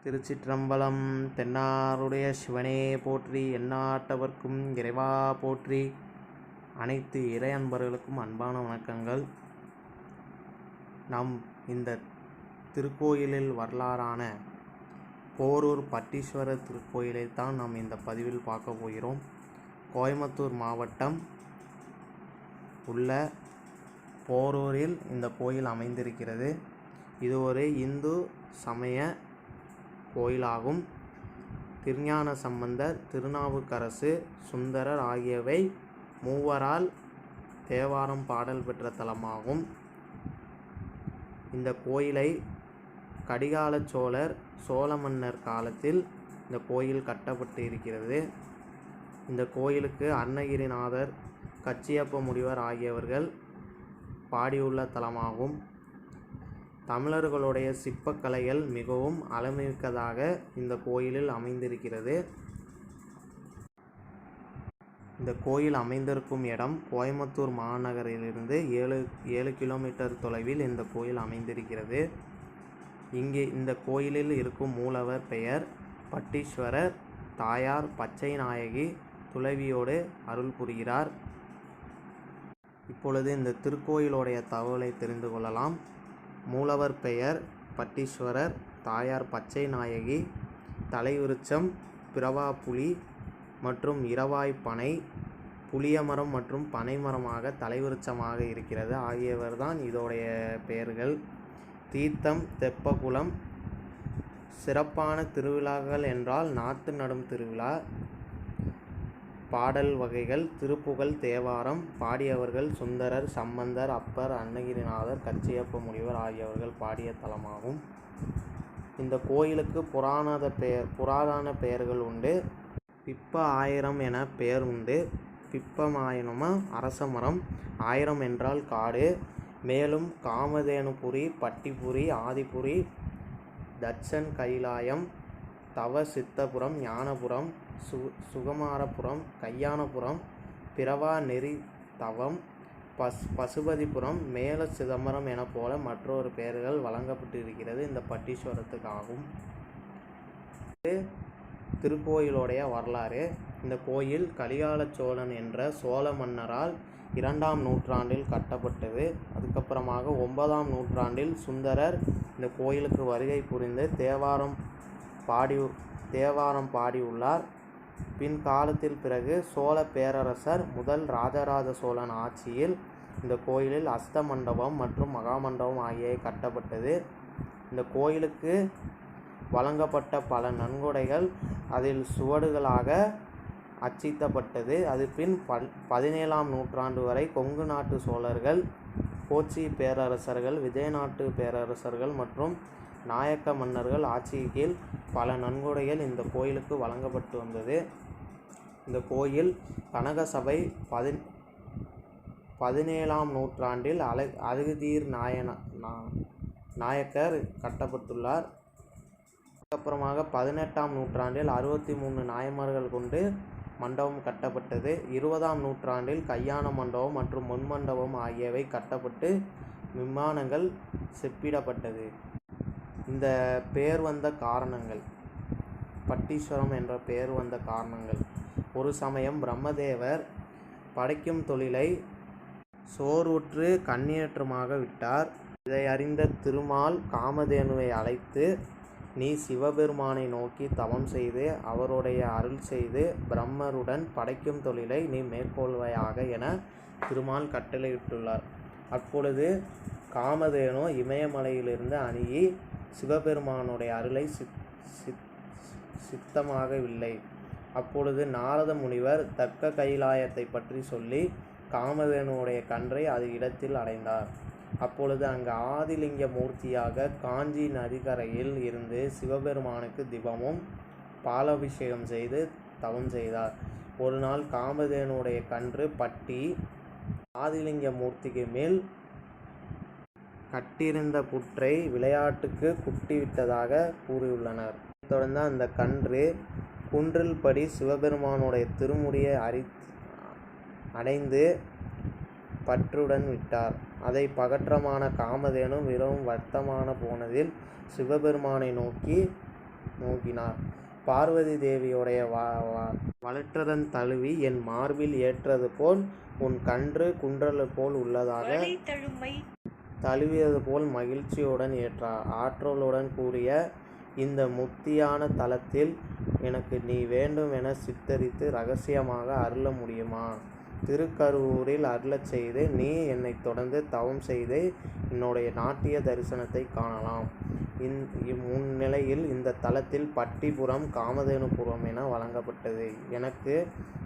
திருச்சிற்றம்பலம். தென்னாருடைய சிவனே போற்றி, எந்நாட்டவர்க்கும் இறைவா போற்றி. அனைத்து இறை அன்பர்களுக்கும் அன்பான வணக்கங்கள். நாம் இந்த திருக்கோயிலில் வரலாறான போரூர் பட்டீஸ்வரர் திருக்கோயிலை தான் நாம் இந்த பதிவில் பார்க்க போகிறோம். கோயம்புத்தூர் மாவட்டம் உள்ள போரூரில் இந்த கோயில் அமைந்திருக்கிறது. இது ஒரு இந்து சமய கோயிலாகும். திருஞான சம்பந்தர், திருநாவுக்கரசு, சுந்தரர் ஆகியவை மூவரால் தேவாரம் பாடல் பெற்ற தலமாகும். இந்த கோயிலை கடிகால சோழர், சோழ மன்னர் காலத்தில் இந்த கோயில் கட்டப்பட்டு இருக்கிறது. இந்த கோயிலுக்கு அருணகிரிநாதர், கச்சியப்ப முனிவர் ஆகியவர்கள் பாடியுள்ள தலமாகும். தமிழர்களுடைய சிற்பக்கலைகள் மிகவும் அழகுமிக்கதாக இந்த கோயிலில் அமைந்திருக்கிறது. இந்த கோயில் அமைந்திருக்கும் இடம் கோயம்புத்தூர் மாநகரிலிருந்து 7 கிலோமீட்டர் தொலைவில் இந்த கோயில் அமைந்திருக்கிறது. இங்கே இந்த கோயிலில் இருக்கும் மூலவர் பெயர் பட்டீஸ்வரர். தாயார் பச்சை நாயகி துளவியோடு அருள் புரிகிறார். இப்பொழுது இந்த திருக்கோயிலுடைய தகவலை தெரிந்து கொள்ளலாம். மூலவர் பெயர் பட்டீஸ்வரர், தாயார் பச்சை நாயகி, தலைவிருச்சம் பிரவா புலி மற்றும் இரவாய் பனை, புளியமரம் மற்றும் பனைமரமாக தலைவிருச்சமாக இருக்கிறது ஆகியவர்தான் இதோடைய பெயர்கள். தீர்த்தம் தெப்பகுளம். சிறப்பான திருவிழாக்கள் என்றால் நாட்டு நடும் திருவிழா. பாடல் வகைகள் திருப்புகழ், தேவாரம். பாடியவர்கள் சுந்தரர், சம்பந்தர், அப்பர், அருணகிரிநாதர், கச்சியப்ப முனிவர் ஆகியவர்கள் பாடிய தலமாகும். இந்த கோயிலுக்கு புராதன பெயர்கள் உண்டு. பிப்ப ஆயிரம் என பெயர் உண்டு. பிப்பமாயினமா அரசமரம், ஆயிரம் என்றால் காடு. மேலும் காமதேனுபுரி, பட்டிபுரி, ஆதிபுரி, தட்சன் கைலாயம், தவ சித்தபுரம், ஞானபுரம், சுகமாரபுரம், கையானபுரம், பிரவா நெறி தவம், பசுபதிபுரம், மேல சிதம்பரம் என போல மற்றொரு பெயர்கள் வழங்கப்பட்டிருக்கிறது இந்த பட்டீஸ்வரத்துக்காகும். திருக்கோயிலுடைய வரலாறு. இந்த கோயில் கலிகால சோழன் என்ற சோழ மன்னரால் 2ஆம் நூற்றாண்டில் கட்டப்பட்டது. அதுக்கப்புறமாக 9ஆம் நூற்றாண்டில் சுந்தரர் இந்த கோயிலுக்கு வருகை புரிந்து தேவாரம் பாடியுள்ளார். பின் காலத்தில் பிறகு சோழ பேரரசர் முதல் ராஜராஜ சோழன் ஆட்சியில் இந்த கோயிலில் அஸ்த மண்டபம் மற்றும் மகாமண்டபம் ஆகியவை கட்டப்பட்டது. இந்த கோயிலுக்கு வழங்கப்பட்ட பல நன்கொடைகள் அதில் சுவடுகளாக அச்சிட்டப்பட்டது. அது பின் 17ஆம் நூற்றாண்டு வரை கொங்கு நாட்டு சோழர்கள், கோச்சி பேரரசர்கள், விஜயநாட்டு பேரரசர்கள் மற்றும் நாயக்க மன்னர்கள் ஆட்சி கீழ் பல நன்கொடைகள் இந்த கோயிலுக்கு வழங்கப்பட்டு வந்தது. இந்த கோயில் கனகசபை 17ஆம் நூற்றாண்டில் அழகுதீர் நாயக்கர் கட்டப்பட்டுள்ளார். அதுக்கப்புறமாக 18ஆம் நூற்றாண்டில் 63 நாயன்மார்கள் கொண்டு மண்டபம் கட்டப்பட்டது. 20ஆம் நூற்றாண்டில் கல்யாண மண்டபம் மற்றும் முன்மண்டபம் ஆகியவை கட்டப்பட்டு விமானங்கள் செப்பிடப்பட்டது. இந்த பெயர் வந்த காரணங்கள், பட்டீஸ்வரம் என்ற பெயர் வந்த காரணங்கள். ஒரு சமயம் பிரம்மதேவர் படைக்கும் தொழிலை சோர்வுற்று கண்ணீரற்றமாக விட்டார். இதை அறிந்த திருமால் காமதேனுவை அழைத்து, நீ சிவபெருமானை நோக்கி தவம் செய்து அவருடைய அருள் செய்து பிரம்மருடன் படைக்கும் தொழிலை நீ மேற்கொள்வாயாக என திருமால் கட்டளையிட்டுள்ளார். அப்பொழுது காமதேனு இமயமலையிலிருந்து அணுகி சிவபெருமானுடைய அருளை சித்தமாகவில்லை. அப்பொழுது நாரத முனிவர் தக்க கைலாயத்தை பற்றி சொல்லி காமதேனுடைய கன்றை அது இடத்தில் அடைந்தார். அப்பொழுது அங்கு ஆதிலிங்க மூர்த்தியாக காஞ்சி நதிக்கரையில் இருந்து சிவபெருமானுக்கு திபமும் பாலாபிஷேகம் செய்து தவம் செய்தார். ஒரு நாள் காமதேனுடைய கன்று பட்டி ஆதிலிங்க மூர்த்திக்கு மேல் கட்டியிருந்த புற்றை விளையாட்டுக்கு குட்டிவிட்டதாக கூறியுள்ளனர். தொடர்ந்து அந்த கன்று குன்றில் படி சிவபெருமானுடைய திருமுடியை அடைந்து பற்றுடன் விட்டார். அதை பகற்றமான காமதேனு மிகவும் வருத்தமான போனதில் சிவபெருமானை நோக்கி நோக்கினார். பார்வதி தேவியுடைய வளற்றதன் தழுவி என் மார்பில் ஏற்றது போல் உன் கன்று குன்றல் போல் உள்ளதாக தழுவியது போல் மகிழ்ச்சியுடன் ஏற்றார். ஆற்றலுடன் கூறிய இந்த முத்தியான தலத்தில் எனக்கு நீ வேண்டும் என சித்தரித்து இரகசியமாக அருள முடியுமா? திருக்கருவூரில் அருளச் செய்து நீ என்னை தொடர்ந்து தவம் செய்து என்னுடைய நாட்டிய தரிசனத்தை காணலாம். முன்னிலையில் இந்த தலத்தில் பட்டிபுரம் காமதேனுபுரம் என வழங்கப்பட்டது. எனக்கு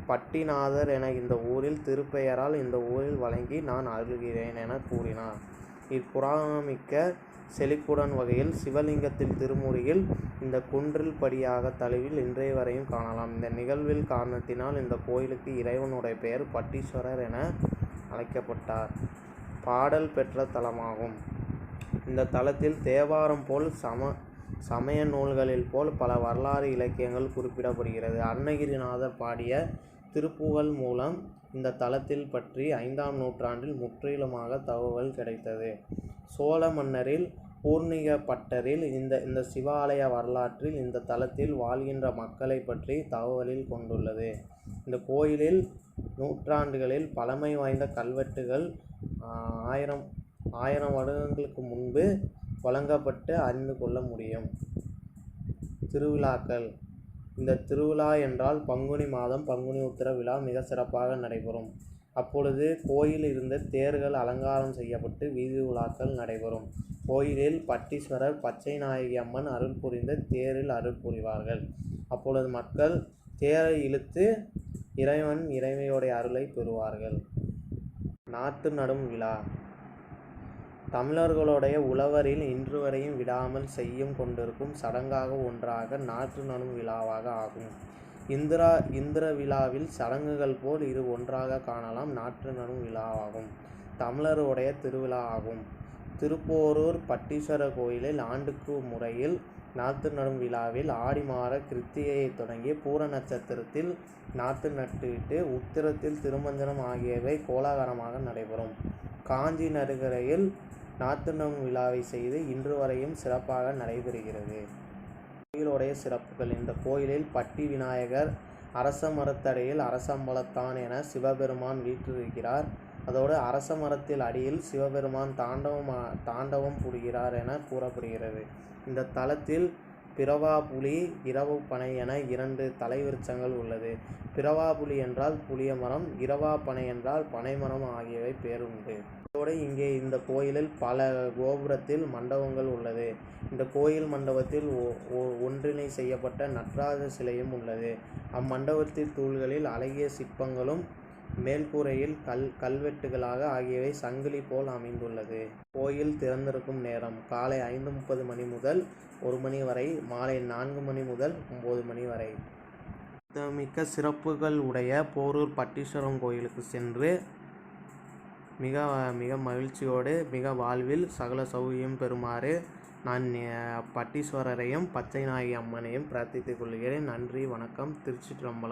பட்டிநாதர் என இந்த ஊரில் திருப்பெயரால் இந்த ஊரில் வழங்கி நான் அருள்கிறேன் என கூறினார். இப்புராணமிக்க செழிப்புடன் வகையில் சிவலிங்கத்தில் திருமுறையில் இந்த குன்றில் படியாக தழுவில் இன்றைய வரையும் காணலாம். இந்த நிகழ்வில் காரணத்தினால் இந்த கோயிலுக்கு இறைவனுடைய பெயர் பட்டீஸ்வரர் என அழைக்கப்பட்டார். பாடல் பெற்ற தலமாகும். இந்த தலத்தில் தேவாரம் போல் சமய நூல்களில் போல் பல வரலாறு இலக்கியங்கள் குறிப்பிடப்படுகிறது. அருணகிரிநாதர் பாடிய திருப்புகழ் மூலம் இந்த தலத்தில் பற்றி 5ஆம் நூற்றாண்டில் முற்றிலுமாக தகவல் கிடைத்தது. சோழ மன்னரில் பூர்ணிக பட்டரில் இந்த சிவாலய வரலாற்றில் இந்த தலத்தில் வாழ்கின்ற மக்களை பற்றி தகவலில் கொண்டுள்ளது. இந்த கோயிலில் நூற்றாண்டுகளில் பழமை வாய்ந்த கல்வெட்டுகள் 1000 வருடங்களுக்கு முன்பு வழங்கப்பட்டு அறிந்து கொள்ள முடியும். திருவிழாக்கள். இந்த திருவிழா என்றால் பங்குனி மாதம் பங்குனி உத்திர விழா மிக சிறப்பாக நடைபெறும். அப்பொழுது கோயில் இருந்த தேர்கள் அலங்காரம் செய்யப்பட்டு வீதி உலாக்கள் நடைபெறும். கோயிலில் பட்டீஸ்வரர் பச்சை நாயகி அம்மன் அருள் புரிந்த தேரில் அருள் புரிவார்கள். அப்பொழுது மக்கள் தேரை இழுத்து இறைவன் இறைமையுடைய அருளை பெறுவார்கள். நாற்று நடும் விழா. தமிழர்களுடைய உழவரில் இன்று வரையும் விடாமல் செய்யும் கொண்டிருக்கும் சடங்காக ஒன்றாக நாற்று நடும் விழாவாக ஆகும். இந்திர விழாவில் சடங்குகள் போல் இது ஒன்றாக காணலாம். நாற்று நடும் விழாவாகும். தமிழருடைய திருவிழா ஆகும். திருப்போரூர் பட்டீஸ்வரர் கோயிலில் ஆண்டுக்கு முறையில் நாற்று நடும் விழாவில் ஆடி மாத கிருத்திகையை தொடங்கி பூர நட்சத்திரத்தில் நாற்று நட்டுவிட்டு உத்திரத்தில் திருமஞ்சனம் ஆகியவை கோலாகலமாக நடைபெறும். காஞ்சி நடுகரையில் நாற்று நடும் விழாவை செய்து இன்று வரையும் சிறப்பாக நடைபெறுகிறது. கோயிலுடைய சிறப்புகள். இந்த கோயிலில் பட்டி விநாயகர் அரச மரத்தடியில் அரசம்பலத்தான் என சிவபெருமான் வீற்றிருக்கிறார். அதோடு அரச மரத்தில் அடியில் சிவபெருமான் தாண்டவம் புரிகிறார் என கூறப்படுகிறது. இந்த தலத்தில் பிரவாபுலி இரவு பனை என 2 தலைவிருச்சங்கள் உள்ளது. பிரவாபுலி என்றால் புளிய மரம், இரவா பனை என்றால் பனைமரம் ஆகியவை பேருண்டு. இதோடு இங்கே இந்த கோயிலில் பல கோபுரத்தில் மண்டபங்கள் உள்ளது. இந்த கோயில் மண்டபத்தில் ஒன்றிணை செய்யப்பட்ட நடராஜர் சிலையும் உள்ளது. அம்மண்டபத்தில் தூள்களில் அழகிய சிற்பங்களும் மேல்கூரையில் கல்வெட்டுகளாக ஆகியவை சங்கிலி போல் அமைந்துள்ளது. கோயில் திறந்திருக்கும் நேரம் காலை 5:30 மணி முதல் 1 மணி வரை, மாலை 4 மணி முதல் 9 மணி வரை. மிக்க சிறப்புகள் உடைய போரூர் பட்டீஸ்வரம் கோயிலுக்கு சென்று மிக மிக மகிழ்ச்சியோடு மிக வாழ்வில் சகல சௌகரியம் பெறுமாறு நான் பட்டீஸ்வரரையும் பச்சை நாயகி அம்மனையும் பிரார்த்தித்துக் கொள்கிறேன். நன்றி, வணக்கம். திருச்சிற்றம்பலம்.